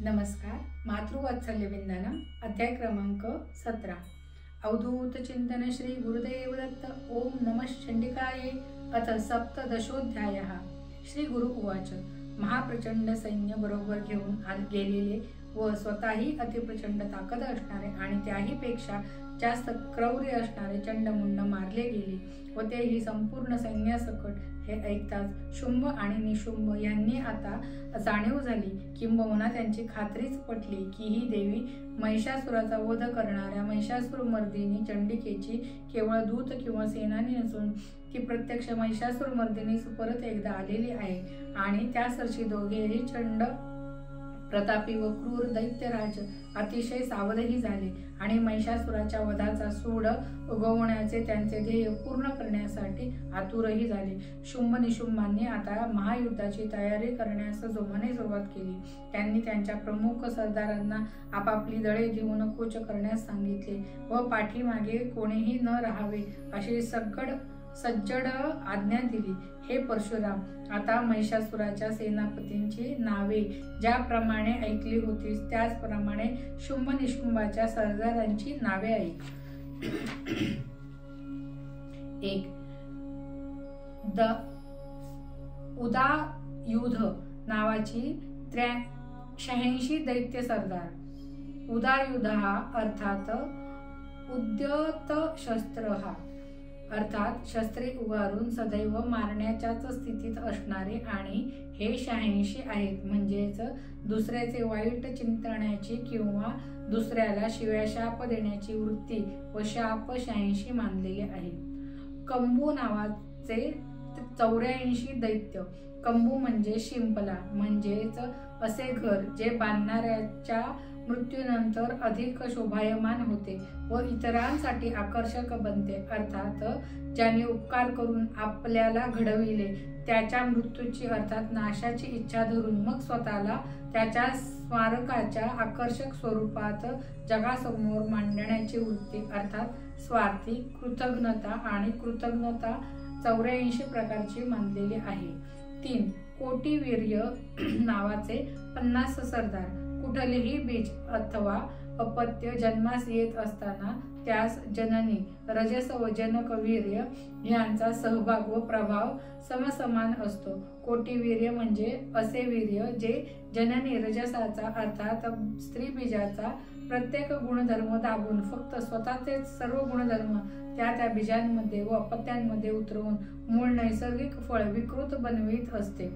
नमस्कार. मातृवात्सल्य विंदनम अध्याय क्रमांक 17. अवधूत चिंतन श्री गुरुदेव दत्त. ओम नमः चंडिकाये. अथ सप्तदशोऽध्यायः. श्री गुरु उवाच. महाप्रचंड सैन्य बरोबर घेऊन गेलेले व स्वतःही अतिप्रचंड ताकद असणारे आणि त्याही पेक्षा जास्त क्रौर्य असणारे चंडमुंड मारले गेले व तेही संपूर्ण सैन्यासकट. हे ऐकताच शुंभ आणि निशुंभ यांनी आता जाणीव झाली, किंबहुना त्यांची खात्रीच पटली की ही देवी महिषासुराचा वध करणाऱ्या महिषासुरमर्दिनी चंडिकेची केवळ दूत किंवा सेनानी नसून ती प्रत्यक्ष महिषासुरमर्दिनीच परत एकदा आलेली आहे. आणि त्यासरशी दोघेही चंड प्रतापी व क्रूर दैत्यराज अतिशय सावधही झाले आणि महिषासुराच्या वधाचा सूड उगवण्याचे त्यांचे ध्येय पूर्ण करण्यासाठी आतुरही झाले. शुंभ निशुंभांनी आता महायुद्धाची तयारी करण्यास जोमाने सुरुवात केली. त्यांनी त्यांच्या प्रमुख सरदारांना आपापली दळे घेऊन कूच करण्यास सांगितले व पाठीमागे कोणीही न राहावे अशी सज्जड आज्ञा दिली. हे परशुराम, आता महिषासुराच्या सेनापतींची नावे ज्याप्रमाणे ऐकली होतीस त्याचप्रमाणे शुंभ निशुंभाच्या सरदारांची नावे ऐक. 1. उदायुध नावाची 86 दैत्य सरदार. उदायुध हा अर्थात उद्यत शस्त्र हा अर्थात शस्त्रे उभारून सदैव मारण्याच्याच स्थितीत असणारे आणि हे 86 आहेत. म्हणजेच दुसऱ्याचे वाईट चिंतण्याची किंवा दुसऱ्याला शिव्याशाप देण्याची वृत्ती व शाप 86 मानलेले आहे. कंबू नावाचे 84 दैत्य. कंबू म्हणजे शिंपला, म्हणजेच असे घर जे बांधणाऱ्याच्या मृत्यूनंतर अधिक शोभायमान होते व इतरांसाठी आकर्षक बनते. अर्थात ज्याने उपकार करून आपल्याला घडविले त्याच्या मृत्यूची अर्थात नाशाची इच्छा धरून मग स्वतःला त्याच्या स्मारकाच्या आकर्षक स्वरूपात जगासमोर मांडण्याची वृत्ती अर्थात स्वार्थी, कृतज्ञता आणि कृतज्ञता 84 प्रकारची मानलेली आहे. 3. कोटिवीर्य नावाचे 50 सरदार. कुठलेही बीज अथवा अपत्य जन्मास येत असताना त्यास जननी रजस व जनक वीर्य यांचा सहभाग व प्रभाव समसमान असतो. कोटिवीर्य म्हणजे असे वीर्य जे जननी रजसाचा अर्थात स्त्री बीजाचा प्रत्येक गुणधर्म दाबून फक्त स्वतःचे सर्व गुणधर्म त्या बीजांमध्ये व अपत्यांमध्ये उतरवून मूळ नैसर्गिक फळ विकृत बनवित असते.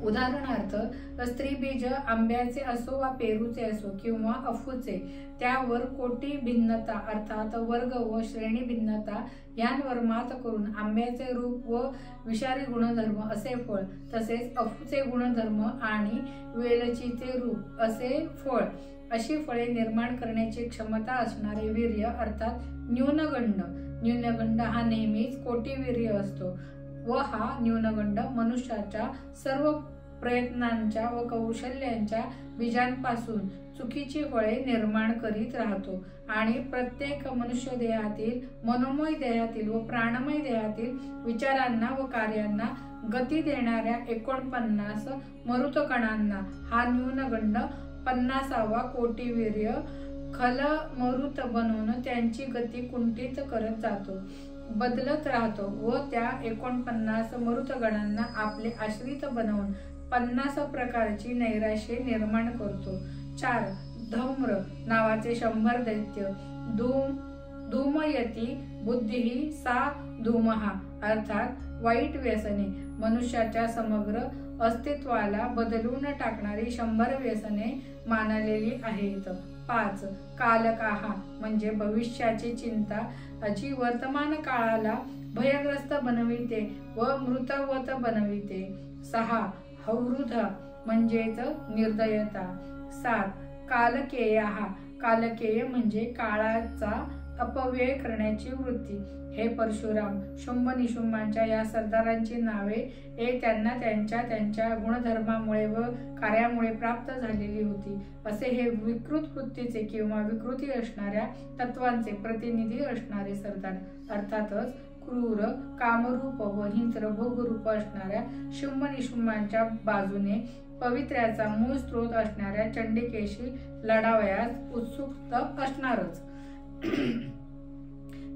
उदाहरणार्थ, स्त्री बीज आंब्याचे असो वा पेरूचे असो किंवा अफूचे, त्यावर कोटी भिन्नता अर्थात वर्ग व श्रेणी भिन्नता यांवर मात करून आंब्याचे रूप व विषारी गुणधर्म असे फळ, तसेच अफूचे गुणधर्म आणि वेलचीचे रूप असे फळ, अशी फळे निर्माण करण्याची क्षमता असणारे वीर्य अर्थात न्यूनगंड. न्यूनगंड हा नेहमीच कोटिवीर्य असतो व हा न्यूनगंड मनुष्याच्या सर्व प्रयत्नांच्या व कौशल्यांच्या बीजांपासून चुकीची फळे निर्माण करीत राहतो आणि प्रत्येक मनुष्य देहातील, मनोमय देहातील व प्राणमय देहातील विचारांना व कार्यांना गती देणाऱ्या 49 मरुतकणांना हा न्यूनगंड 50वा कोटिवीर्य खलमरुत बनवून त्यांची गती कुंठित करत जातो, बदलत राहतो व त्या 49 मरुतगणांना आपले आश्रित बनवून 50 प्रकारची नैराश्ये निर्माण करतो. 4. धौम्र नावाचे 100 दैत्य. धूमयती बुद्धी सा धूमहा अर्थात वाईट व्यसने. मनुष्याच्या समग्र अस्तित्वाला बदलून टाकणारी 100 व्यसने मानलेली आहेत. 5. कालकाहा म्हणजे भविष्याची चिंता जी वर्तमान काळाला भयग्रस्त बनविते व मृतवत बनविते. 6. हवृध म्हणजेच निर्दयता. 7. कालकेया. कालकेय म्हणजे काळाचा अपव्यय करण्याची वृत्ती. हे परशुराम, शुंभ निशुंभांच्या या सरदारांची नावे त्यांना त्यांच्या गुणधर्मामुळे व कार्यामुळे प्राप्त झालेली होती. असे हे विकृत वृत्तीचे किंवा विकृती असणाऱ्या तत्वांचे प्रतिनिधी असणारे सरदार अर्थातच क्रूर, कामरूप व हिंस्र भोगरूप असणाऱ्या शुंभ निशुंभांच्या बाजूने पवित्र्याचा मूळ स्रोत असणाऱ्या चंडिकेशी लढावयास उत्सुक असणारच.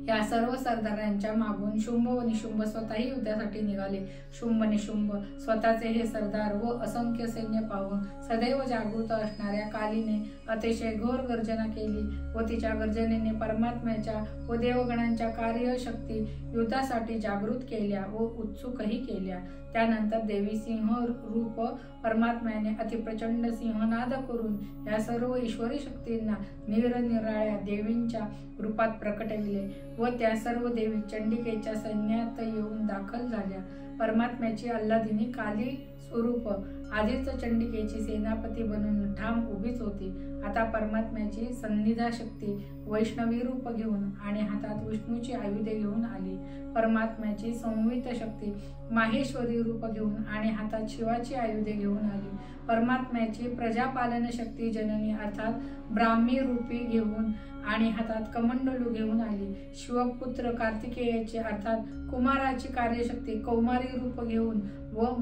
या सर्व सरदारांच्या मागून शुंभ व निशुंभ स्वतःही युद्धासाठी निघाले. शुंभ निशुंभ स्वतःचे हे सरदार व असंख्य सैन्य पाहून सदैव जागृत असणाऱ्या कालीने अतिशय घोर गर्जना केली व तिच्या गर्जनेने परमात्म्याच्या व देवगणांच्या कार्यशक्ती युद्धासाठी जागृत केल्या व उत्सुकही केल्या. त्यानंतर देवी सिंह रूप परमात्म्याने अतिप्रचंड सिंहनाद करून या सर्व ईश्वरी शक्तींना निरनिराळ्या देवींच्या रूपात प्रकटविले व त्या सर्व देवी चंडिकेच्या सैन्यात येऊन दाखल झाल्या. परमात्म्याची आल्हादिनी काली स्वरूप आधीच चंडिकेची सेनापती बनून ठाम उभीच होती. आता परमात्म्याची सन्निधा शक्ती वैष्णवी रूप घेऊन आणि हातात विष्णूची आयुधे घेऊन आली. परमात्म्याची संवित शक्ती माहेश्वरी रूप घेऊन आणि हातात शिवाची आयुधे घेऊन आली. परमात्म्याची प्रजापालन शक्ती जननी अर्थात ब्राह्मी रूपी घेऊन आणि हातात कमंडलू घेऊन आली. शिवपुत्र कार्तिकेयाची अर्थात कुमाराची कार्यशक्ती कौमारी रूप घेऊन व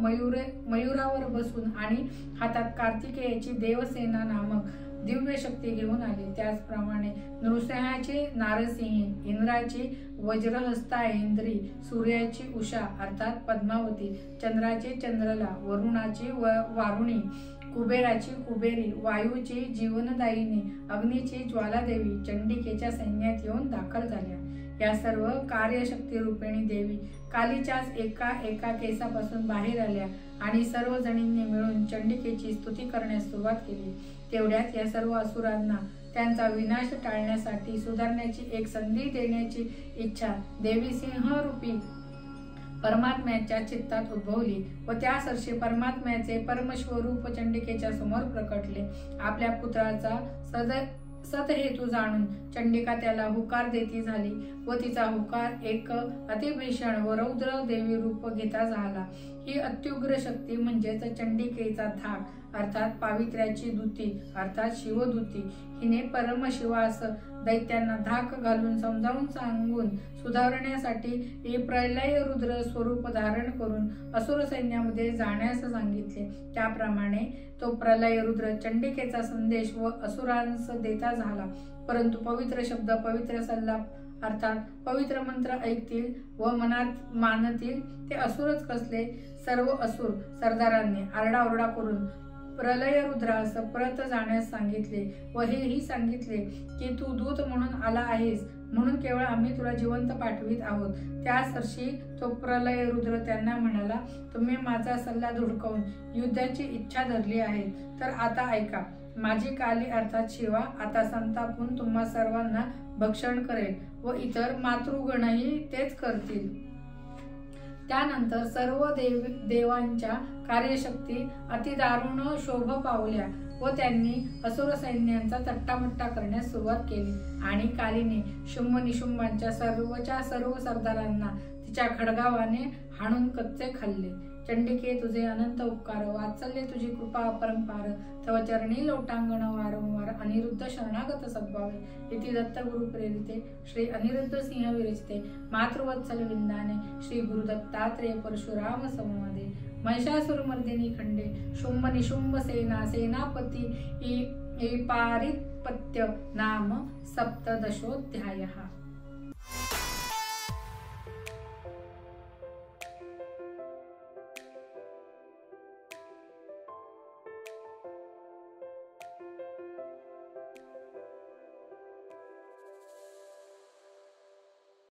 मयुरावर बसून आणि हातात कार्तिकेयाची देवसेना नामक दिव्य शक्ती घेऊन आली. त्याचप्रमाणे नृसिंहाची नारसिंही, इंद्राची वज्रहस्ता इंद्री, सूर्याची उषा अर्थात पद्मावती, चंद्राची चंद्रला, वरुणाची वारुणी, कुबेराची कुबेरी, वायूची जीवनदायिनी, अग्नीची ज्वालादेवी चंडिकेच्या सैन्यात येऊन दाखल झाल्या. या सर्व कार्यशक्ती रूपिणी देवी कालीच्याच एका एका केसापासून बाहेर आल्या आणि सर्व जणींनी मिळून चंडिकेची स्तुती करण्यास सुरुवात केली. तेवढ्यात या सर्व असुरांना त्यांचा विनाश टाळण्यासाठी सुधारण्याची एक संधी देण्याची इच्छा देवी सिंहरूपी परमात्म्याच्या चित्तात उद्भवली व त्यासर्षी परमात्म्याचे परमस्वरूप चंडिकेच्या समोर प्रकटले. आपल्या पुत्राचा सदहेतू जाणून चंडिका त्याला हुकार देती झाली व तिचा हुकार एक अतिभीषण व रौद्र देवी रूप घेता झाला. ही अत्युग्र शक्ती म्हणजेच चंडिकेचा धाक अर्थात पावित्र्याची दूती अर्थात शिवदूती हिने परमशिवास दैत्यांना धाक घालून समजावून सांगून सुधारण्यासाठी प्रलय रुद्र स्वरूप धारण करून असुर सैन्यामध्ये जाण्यास सांगितले. त्याप्रमाणे तो प्रलय रुद्र चंडिकेचा संदेश व असुरांस देता झाला. परंतु पवित्र शब्द पवित्र सल्ला अर्थात पवित्र मंत्र ऐकतील व मनात मानतील ते असुरच कसले. सर्व असुर सरदारांनी आरडाओरडा करून प्रलय रुद्रास परत जाण्यास सांगितले व हेही सांगितले की तू दूत म्हणून आला आहेस म्हणून केवळ आम्ही तुला जिवंत पाठवित आहोत. त्यासर्षी तो प्रलय रुद्र त्यांना म्हणाला, तुम्ही माझा सल्ला धुडकावून युद्धाची इच्छा धरली आहे तर आता ऐका. माझी काली अर्थात शिवा आता संतापून तुम्हा सर्वांना भक्षण करेल व इतर मातृगणही तेच करतील. त्यानंतर सर्व देवांच्या कार्यशक्ती अतिदारुण शोभ पावल्या व त्यांनी असुर सैन्यांचा तट्टामट्टा करण्यास सुरुवात केली आणि कालीने शुंभ निशुंभांच्या सर्व सरदारांना तिच्या खडगावाने हाणून कच्चे खाल्ले. चंडिके तुझे अनंत उपकार, वात्सल्य तुझी कृपा अपरंपार, तव चरणी लोटांगण वारंवार, अनिरुद्ध शरणागत सद्भावे. इति दत्तगुरु प्रेरिते श्री अनिरुद्ध सिंह विरचिते मातृवत्सल विंदाने श्री गुरुदत्तात्रेय परशुराम सममध्ये महिषासुरमर्दिनी खंडे शुंभ निशुंभ सेनापती पारिपत्य नाम सप्तदशोऽध्यायः.